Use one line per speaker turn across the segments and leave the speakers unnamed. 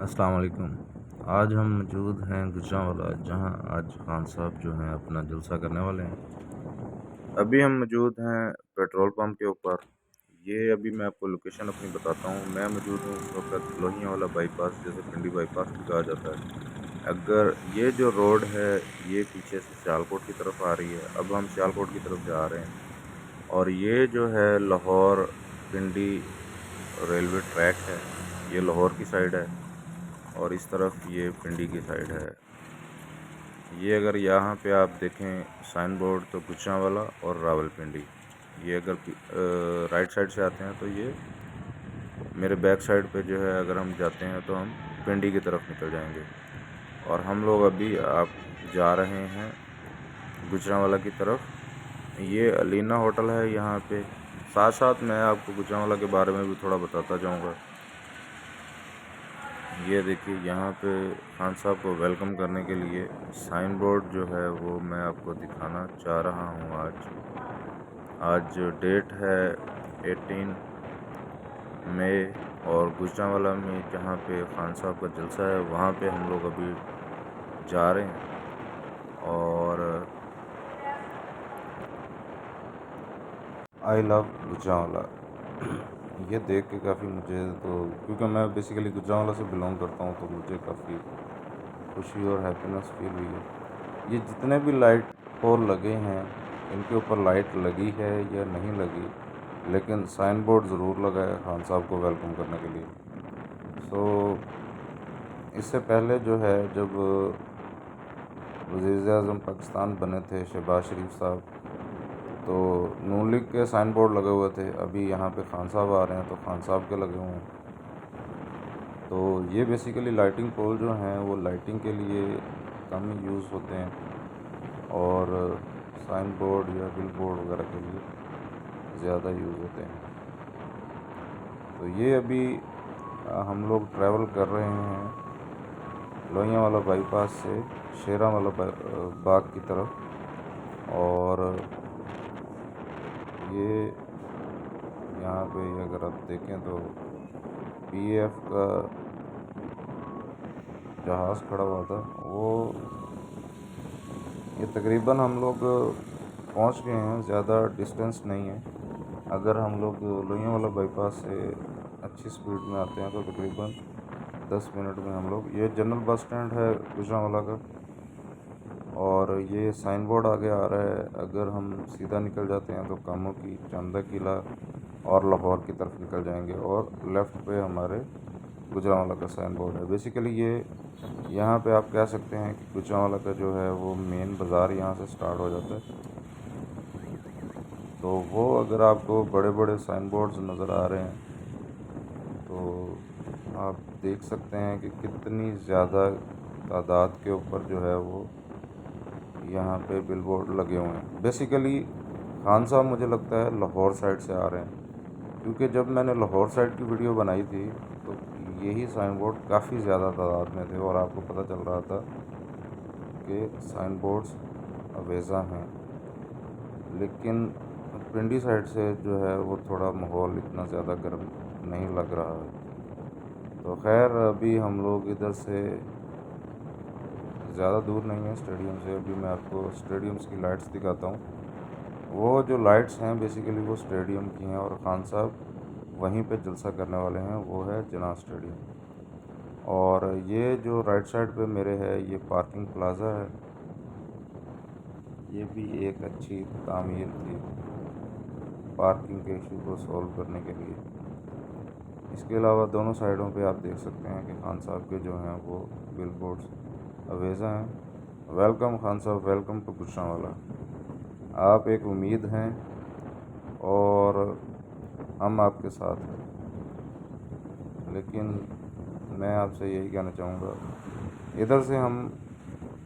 अस्सलाम वालेकुम। आज हम मौजूद हैं गुजरांवाला, जहां आज खान साहब जो हैं अपना जलसा करने वाले हैं। अभी हम मौजूद हैं पेट्रोल पंप के ऊपर। ये अभी मैं आपको लोकेशन अपनी बताता हूँ। मैं मौजूद हूँ इस वक्त लोहियावाला बाईपास, जिसे पिंडी बाईपास भी कहा जाता है। अगर ये जो रोड है ये पीछे से सियालकोट की तरफ आ रही है। अब हम सियालकोट की तरफ जा रहे हैं और ये जो है लाहौर पिंडी रेलवे ट्रैक है। ये लाहौर की साइड है और इस तरफ ये पिंडी की साइड है। ये अगर यहाँ पे आप देखें साइन बोर्ड तो गुजरांवाला और रावलपिंडी। ये अगर राइट साइड से आते हैं तो ये मेरे बैक साइड पे जो है, अगर हम जाते हैं तो हम पिंडी की तरफ निकल जाएंगे। और हम लोग अभी आप जा रहे हैं गुजरांवाला की तरफ। ये अलीना होटल है यहाँ पे। साथ साथ मैं आपको गुजरांवाला के बारे में भी थोड़ा बताता जाऊँगा। ये देखिए, यहाँ पे खान साहब को वेलकम करने के लिए साइन बोर्ड जो है वो मैं आपको दिखाना चाह रहा हूँ। आज डेट है 18 मई और गुजरांवाला में जहाँ पे खान साहब का जलसा है वहाँ पे हम लोग अभी जा रहे हैं। और आई लव गुजरांवाला ये देख के काफ़ी मुझे तो, क्योंकि मैं बेसिकली गुजरांवाला से बिलोंग करता हूँ, तो मुझे काफ़ी खुशी और हैप्पीनेस फील हुई है। ये जितने भी लाइट पोल लगे हैं, इनके ऊपर लाइट लगी है या नहीं लगी, लेकिन साइन बोर्ड ज़रूर लगा है खान साहब को वेलकम करने के लिए। सो इससे पहले जो है, जब वज़ीर-ए-आज़म पाकिस्तान बने थे शहबाज शरीफ साहब, तो नून लीग के साइन बोर्ड लगे हुए थे। अभी यहाँ पे खान साहब आ रहे हैं तो खान साहब के लगे हुए हैं। तो ये बेसिकली लाइटिंग पोल जो हैं वो लाइटिंग के लिए कम यूज़ होते हैं और साइन बोर्ड या बिल बोर्ड वगैरह के लिए ज़्यादा यूज़ होते हैं। तो ये अभी हम लोग ट्रैवल कर रहे हैं लोहियावाला बाईपास से शेरावाला बाग की तरफ। और ये यहाँ पे अगर आप देखें तो पीएफ का जहाज़ खड़ा हुआ था। वो ये तकरीबन हम लोग पहुँच गए हैं, ज़्यादा डिस्टेंस नहीं है। अगर हम लोग लोहियावाला बाईपास से अच्छी स्पीड में आते हैं तो तकरीबन 10 मिनट में हम लोग, ये जनरल बस स्टैंड है गुजरांवाला का। और ये साइन बोर्ड आगे आ रहा है। अगर हम सीधा निकल जाते हैं तो कामों की चंदा किला और लाहौर की तरफ निकल जाएंगे और लेफ़्ट पे हमारे गुजरांवाला का साइन बोर्ड है। बेसिकली ये यहाँ पे आप कह सकते हैं कि गुजरांवाला का जो है वो मेन बाज़ार यहाँ से स्टार्ट हो जाता है। तो वो अगर आपको बड़े बड़े साइन बोर्ड्स नज़र आ रहे हैं तो आप देख सकते हैं कि कितनी ज़्यादा तादाद के ऊपर जो है वो यहाँ पे बिल बोर्ड लगे हुए हैं। बेसिकली खान साहब मुझे लगता है लाहौर साइड से आ रहे हैं, क्योंकि जब मैंने लाहौर साइड की वीडियो बनाई थी तो यही साइन बोर्ड काफ़ी ज़्यादा तादाद में थे और आपको पता चल रहा था कि साइन बोर्ड्स अवेज़ा हैं। लेकिन पिंडी साइड से जो है वो थोड़ा माहौल इतना ज़्यादा गर्म नहीं लग रहा है। तो खैर, अभी हम लोग इधर से ज़्यादा दूर नहीं है स्टेडियम से। अभी मैं आपको स्टेडियम्स की लाइट्स दिखाता हूँ। वो जो लाइट्स हैं बेसिकली वो स्टेडियम की हैं और खान साहब वहीं पे जलसा करने वाले हैं, वो है जना स्टेडियम। और ये जो राइट साइड पे मेरे है ये पार्किंग प्लाज़ा है। ये भी एक अच्छी तामीर थी पार्किंग के इशू को सॉल्व करने के लिए। इसके अलावा दोनों साइडों पे आप देख सकते हैं कि खान साहब के जो हैं वो बिल बोर्ड्स अवेज़ा हैं। वेलकम खान साहब, वेलकम टू गुजरांवाला। आप एक उम्मीद हैं और हम आपके साथ हैं। लेकिन मैं आपसे यही कहना चाहूँगा, इधर से हम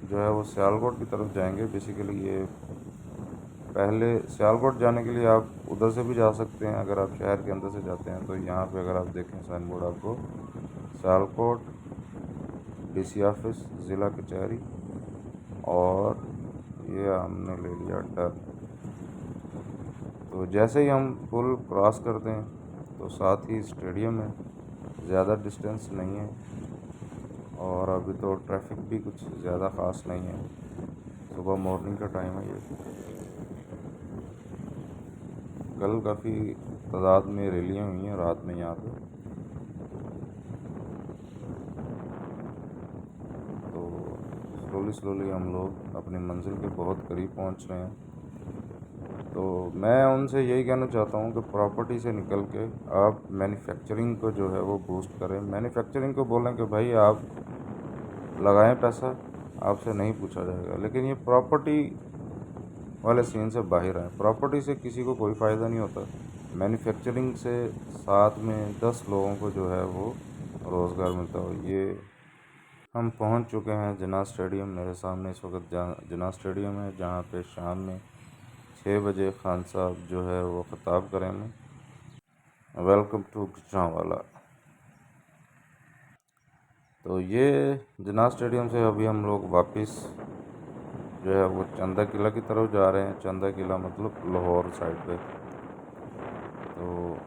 जो है वो सियालकोट की तरफ जाएंगे। बेसिकली ये पहले सियालकोट जाने के लिए आप उधर से भी जा सकते हैं। अगर आप शहर के अंदर से जाते हैं तो यहाँ पे अगर आप देखें साइन बोर्ड, आपको सियालकोट डीसी ऑफिस ज़िला कचहरी, और ये हमने ले लिया टर्न। तो जैसे ही हम पुल क्रॉस करते हैं तो साथ ही स्टेडियम है, ज़्यादा डिस्टेंस नहीं है। और अभी तो ट्रैफिक भी कुछ ज़्यादा ख़ास नहीं है, सुबह मॉर्निंग का टाइम है ये। कल काफ़ी तादाद में रैलियाँ हुई हैं रात में यहाँ पे, तो स्लोली हम लोग अपनी मंजिल के बहुत करीब पहुँच रहे हैं। तो मैं उनसे यही कहना चाहता हूँ कि प्रॉपर्टी से निकल के आप मैन्युफैक्चरिंग को जो है वो बूस्ट करें। मैन्युफैक्चरिंग को बोलें कि भाई आप लगाएं पैसा, आपसे नहीं पूछा जाएगा, लेकिन ये प्रॉपर्टी वाले सीन से बाहर आए। प्रॉपर्टी से किसी को कोई फ़ायदा नहीं होता। मैन्युफैक्चरिंग से साथ में 10 लोगों को जो है वो रोज़गार मिलता हो। ये हम पहुंच चुके हैं जिन्ना स्टेडियम। मेरे सामने इस वक्त जिन्ना स्टेडियम है, जहां पे शाम में 6 बजे खान साहब जो है वो ख़िताब करेंगे, वेलकम टू गुजरांवाला। तो ये जिन्ना स्टेडियम से अभी हम लोग वापस जो है वो चंदा किला की तरफ जा रहे हैं। चंदा किला मतलब लाहौर साइड पे। तो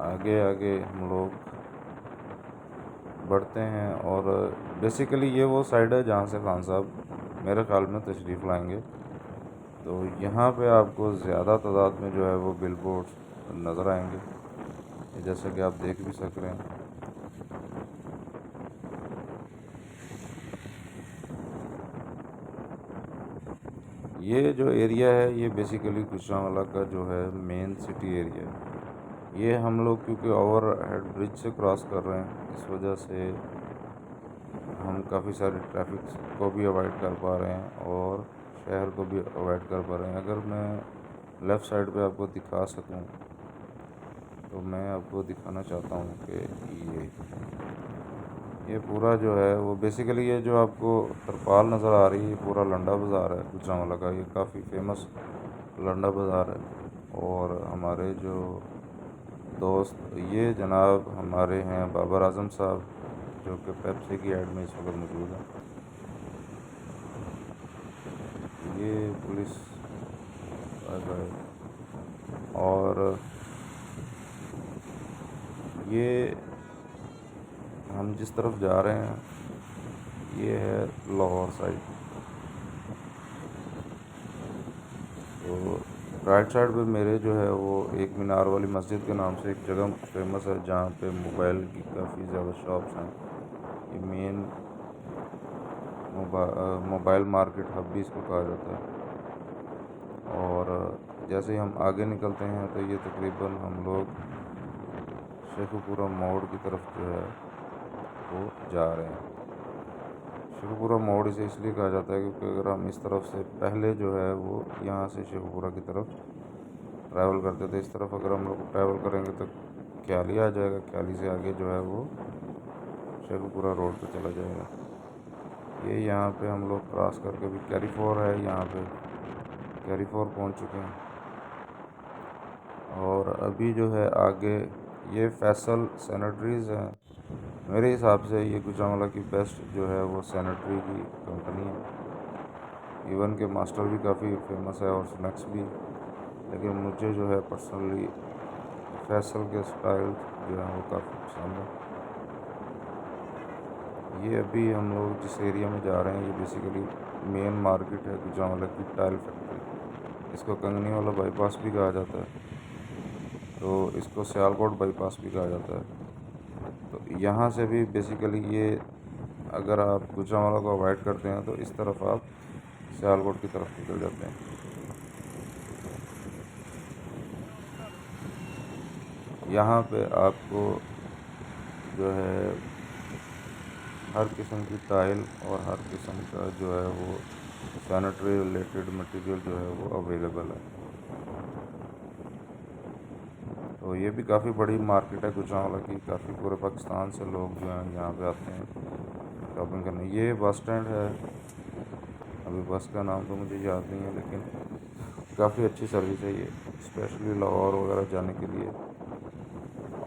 आगे आगे हम लोग बढ़ते हैं, और बेसिकली ये वो साइड है जहाँ से खान साहब मेरे ख्याल में तशरीफ़ लाएंगे। तो यहाँ पे आपको ज़्यादा तादाद में जो है वो बिल बोर्ड्स नज़र आएंगे, जैसा कि आप देख भी सक रहे हैं। ये जो एरिया है ये बेसिकली गुजरांवाला का जो है मेन सिटी एरिया है। ये हम लोग क्योंकि ओवर हेड ब्रिज से क्रॉस कर रहे हैं, इस वजह से हम काफ़ी सारे ट्रैफिक को भी अवॉइड कर पा रहे हैं और शहर को भी अवॉइड कर पा रहे हैं। अगर मैं लेफ़्ट साइड पे आपको दिखा सकूं तो मैं आपको दिखाना चाहता हूं कि ये पूरा जो है वो बेसिकली ये जो आपको तरपाल नज़र आ रही है, ये पूरा लंडा बाज़ार है गुजरांवाला का। ये काफ़ी फेमस लंडा बाज़ार है। और हमारे जो दोस्त ये जनाब हमारे हैं बाबर आज़म साहब, जो कि पेप्सी की ऐड में इस वक्त मौजूद है। ये पुलिस और ये हम जिस तरफ जा रहे हैं ये है लाहौर साइड। तो राइट साइड पे मेरे जो है वो एक मीनार वाली मस्जिद के नाम से एक जगह फेमस है, जहाँ पे मोबाइल की काफ़ी ज़्यादा शॉप्स हैं। ये मेन मोबाइल मार्केट हब भी इसको कहा जाता है। और जैसे ही हम आगे निकलते हैं तो ये तकरीबन हम लोग शेखुपुरा मोड़ की तरफ जो है वो जा रहे हैं। शेखुपुरा मोड़ इसे इसलिए कहा जाता है क्योंकि अगर हम इस तरफ से पहले जो है वो यहाँ से शेखुपुरा की तरफ ट्रैवल करते थे, इस तरफ अगर हम लोग ट्रैवल करेंगे तो क्याली आ जाएगा। क्याली से आगे जो है वो शेखुपुरा रोड पे चला जाएगा। ये यहाँ पे हम लोग क्रॉस करके भी कैरीफोर है, यहाँ पे कैरीफोर पहुँच चुके हैं। और अभी जो है आगे ये फैसल सैनिटरीज़ हैं। मेरे हिसाब से ये गुजरांवाला की बेस्ट जो है वो सैनिटरी की कंपनी है। इवन के मास्टर भी काफ़ी फेमस है और स्नैक्स भी, लेकिन मुझे जो है पर्सनली फैसल के स्टाइल जो है वो काफ़ी पसंद है। ये अभी हम लोग जिस एरिया में जा रहे हैं ये बेसिकली मेन मार्केट है गुजरांवाला की, टाइल फैक्ट्री। इसको कंगनी वाला बाईपास भी कहा जाता है, तो इसको सियालकोट बाईपास भी कहा जाता है। तो यहाँ से भी बेसिकली ये अगर आप गुजरांवाला को अवॉइड करते हैं तो इस तरफ आप सियालकोट की तरफ निकल जाते हैं। यहाँ पे आपको जो है हर किस्म की टाइल और हर किस्म का जो है वो सैनिटरी रिलेटेड मटेरियल जो है वो अवेलेबल है। तो ये भी काफ़ी बड़ी मार्केट है गुजरांवाला की। काफ़ी पूरे पाकिस्तान से लोग जो हैं यहाँ पे आते हैं शॉपिंग करने। ये बस स्टैंड है, अभी बस का नाम तो मुझे याद नहीं है, लेकिन काफ़ी अच्छी सर्विस है ये, स्पेशली लाहौर वगैरह जाने के लिए।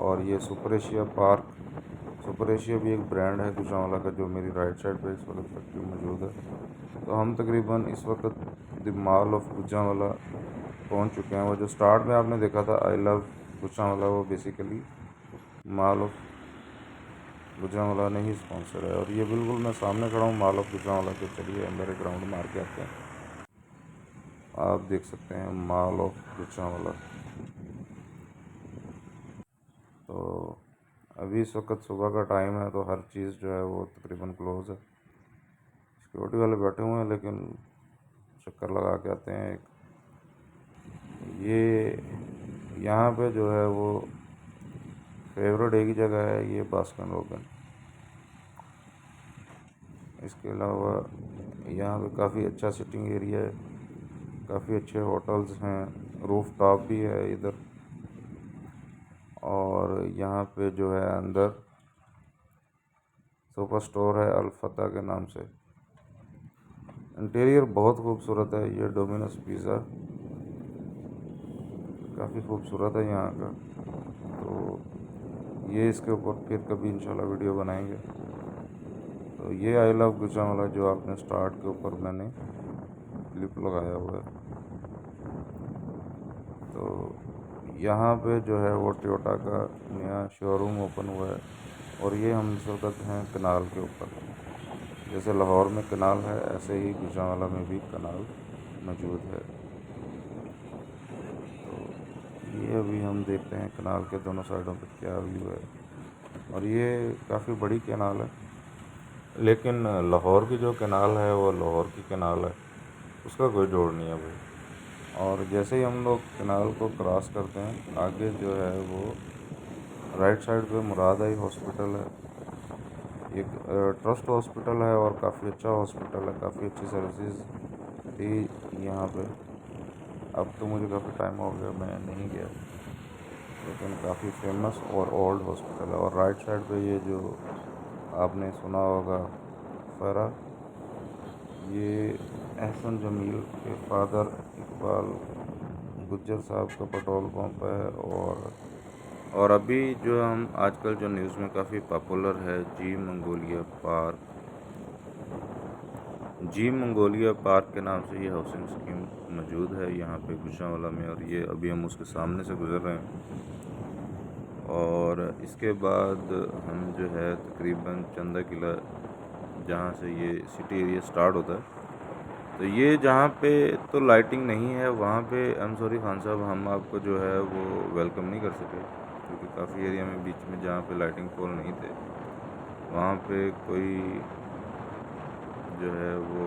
और ये super Asia park, super Asia भी एक ब्रांड है गुजरांवाला का, जो मेरी राइट साइड पे इस वक्त फैक्ट्री मौजूद है। तो हम तकरीबन इस वक्त द मॉल ऑफ गुजरांवाला पहुंच चुके हैं। वो जो स्टार्ट में आपने देखा था आई लव गुजरांवाला, वो बेसिकली मॉल ऑफ गुजरांवाला ने ही स्पॉन्सर है। और ये बिल्कुल मैं सामने खड़ा हूँ मॉल ऑफ गुजरांवाला के। चलिए अंदर एक राउंड मार के आते हैं। आप देख सकते हैं मॉल ऑफ गुजरांवाला। तो अभी इस वक्त सुबह का टाइम है, तो हर चीज़ जो है वो तकरीबन क्लोज़ है। सिक्योरिटी वाले बैठे हुए हैं, लेकिन चक्कर लगा के आते हैं। ये यहाँ पे जो है वो फेवरेट एक ही जगह है, ये बास्किन रॉबिन। इसके अलावा यहाँ पे काफ़ी अच्छा सिटिंग एरिया है, काफ़ी अच्छे होटल्स हैं, रूफ टॉप भी है इधर। और यहाँ पे जो है अंदर सुपर स्टोर है अल-फतह के नाम से। इंटीरियर बहुत खूबसूरत है। ये डोमिनोज पिज़्ज़ा काफ़ी खूबसूरत है यहाँ का। तो ये इसके ऊपर फिर कभी इंशाल्लाह वीडियो बनाएंगे। तो ये आई लव गुजरांवाला जो आपने स्टार्ट के ऊपर मैंने क्लिप लगाया हुआ है। तो यहाँ पे जो है वो टोयोटा का नया शोरूम ओपन हुआ है। और ये हम इस वक्त हैं कनाल के ऊपर। जैसे लाहौर में कनाल है, ऐसे ही गुजरांवाला में भी कनाल मौजूद है। तो ये अभी हम देखते हैं कनाल के दोनों साइडों पे क्या व्यू है। और ये काफ़ी बड़ी कनाल है, लेकिन लाहौर की जो कनाल है वो लाहौर की कनाल है, उसका कोई जोड़ नहीं है भाई। और जैसे ही हम लोग कनाल को क्रॉस करते हैं, आगे जो है वो राइट साइड पे मुराद आई हॉस्पिटल है। एक ट्रस्ट हॉस्पिटल है और काफ़ी अच्छा हॉस्पिटल है, काफ़ी अच्छी सर्विसेज थी यहाँ पे। अब तो मुझे काफ़ी टाइम हो गया, मैं नहीं गया, लेकिन काफ़ी फेमस और ओल्ड हॉस्पिटल है। और राइट साइड पे ये जो आपने सुना होगा फरा, ये एहसन जमील के फादर इकबाल गुज्जर साहब का पेट्रोल पंप है। और अभी जो हम आजकल जो न्यूज़ में काफ़ी पॉपुलर है, जी मंगोलिया पार्क के नाम से ये हाउसिंग स्कीम मौजूद है यहाँ पे गुजरांवाला में। और ये अभी हम उसके सामने से गुज़र रहे हैं। और इसके बाद हम जो है तकरीबन चंदा किला, जहाँ से ये सिटी एरिया स्टार्ट होता है, तो ये जहाँ पे तो लाइटिंग नहीं है, वहाँ पे आई एम सॉरी खान साहब, हम आपको जो है वो वेलकम नहीं कर सके, क्योंकि काफ़ी एरिया में बीच में जहाँ पे लाइटिंग पोल नहीं थे, वहाँ पे कोई जो है वो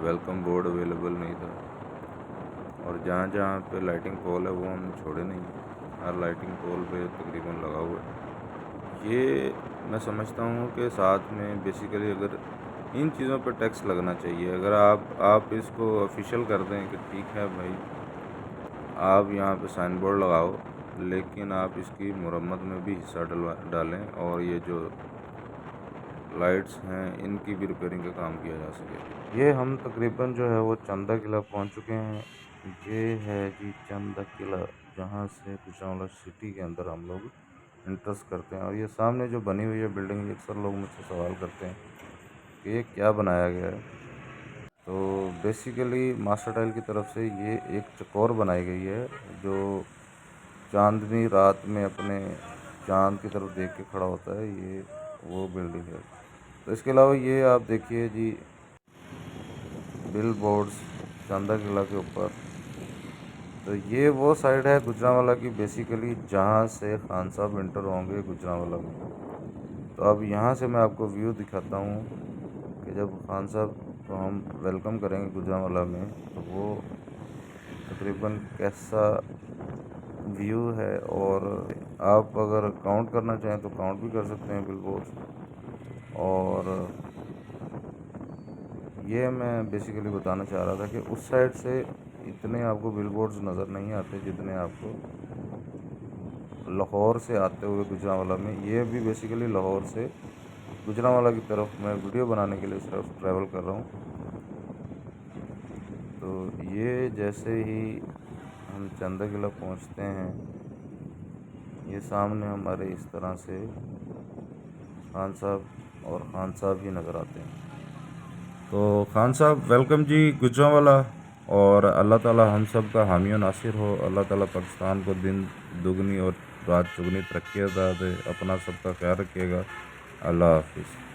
वेलकम बोर्ड अवेलेबल नहीं था। और जहाँ जहाँ पे लाइटिंग पोल है वो हम छोड़े नहीं, हर लाइटिंग पोल पे तकरीबन लगा हुआ है। ये मैं समझता हूँ कि साथ में बेसिकली अगर इन चीज़ों पे टैक्स लगना चाहिए। अगर आप इसको ऑफिशियल कर दें कि ठीक है भाई, आप यहाँ पे साइन बोर्ड लगाओ, लेकिन आप इसकी मुरम्मत में भी हिस्सा डालें, और ये जो लाइट्स हैं इनकी भी रिपेयरिंग का काम किया जा सके। ये हम तकरीबन जो है वो चंदा किला पहुँच चुके हैं। ये है जी चंदा किला, जहाँ से गुजरांवाला सिटी के अंदर हम लोग इंटरेस्ट करते हैं। और ये सामने जो बनी हुई है बिल्डिंग, अक्सर लोग मुझसे सवाल करते हैं कि ये क्या बनाया गया है। तो बेसिकली मास्टर टाइल की तरफ से ये एक चकोर बनाई गई है, जो चांदनी रात में अपने चांद की तरफ देख के खड़ा होता है, ये वो बिल्डिंग है। तो इसके अलावा ये आप देखिए जी बिल बोर्ड्स चंदा किला के ऊपर। तो ये वो साइड है गुजरांवाला की बेसिकली, जहाँ से खान साहब इंटर होंगे गुजरांवाला में। तो अब यहाँ से मैं आपको व्यू दिखाता हूँ कि जब खान साहब को हम वेलकम करेंगे गुजरांवाला में, तो वो तकरीबन कैसा व्यू है। और आप अगर काउंट करना चाहें तो काउंट भी कर सकते हैं बिलबोर्ड्स। और ये मैं बेसिकली बताना चाह रहा था कि उस साइड से इतने आपको बिलबोर्ड्स नज़र नहीं आते जितने आपको लाहौर से आते हुए गुजरांवाला में। ये भी बेसिकली लाहौर से गुजरांवाला की तरफ मैं वीडियो बनाने के लिए सिर्फ ट्रैवल कर रहा हूँ। तो ये जैसे ही हम चंदा किला पहुँचते हैं, ये सामने हमारे इस तरह से खान साहब और खान साहब ही नज़र आते हैं। तो खान साहब वेलकम जी गुजरांवाला। और अल्लाह ताला हम सब का हामी और नासिर हो। अल्लाह ताला पाकिस्तान को दिन दुगनी और रात चुगनी तरक्की अदा दे। अपना सबका ख्याल रखिएगा। अल्लाह हाफ़िज़।